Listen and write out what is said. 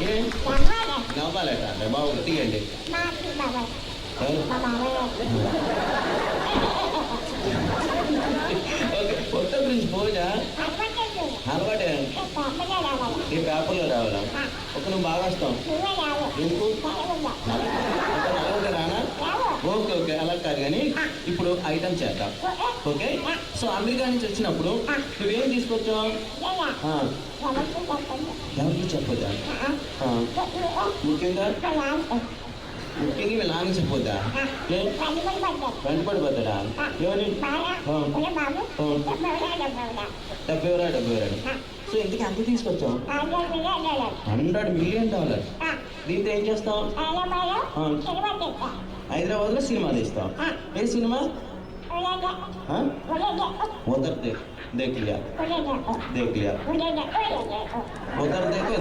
ఏ నవ్వాలట అంటే బాబు తీయండి. ఓకే, కొత్త గురించి పూజ అలవాటే. ఈ పేపర్లో రావాలా? ఒక నువ్వు బాగా వస్తావు ఎందుకు? నలగొండ రానా? ఓకే ఓకే, అలా కాదు కానీ ఇప్పుడు ఐటమ్ చేద్దాం. ఓకే, సో అమెరికా నుంచి వచ్చినప్పుడు నువ్వేం తీసుకొచ్చావు? ఎవరికి చెప్పొద్దా? ముఖ్యంగా ముఖ్యంగా లాంగ్ చెప్పొద్దా? వెంటపడిపోతాడా? ఎవరి డెబ్బై. సో ఇంతకీ ఎంత తీసుకొచ్చావు? $100 మిలియన్. దీంతో ఏం చేస్తావు? హైదరాబాద్లో సినిమా తీస్తావు. ఏ సినిమా? उधर देख लिया उधर देखो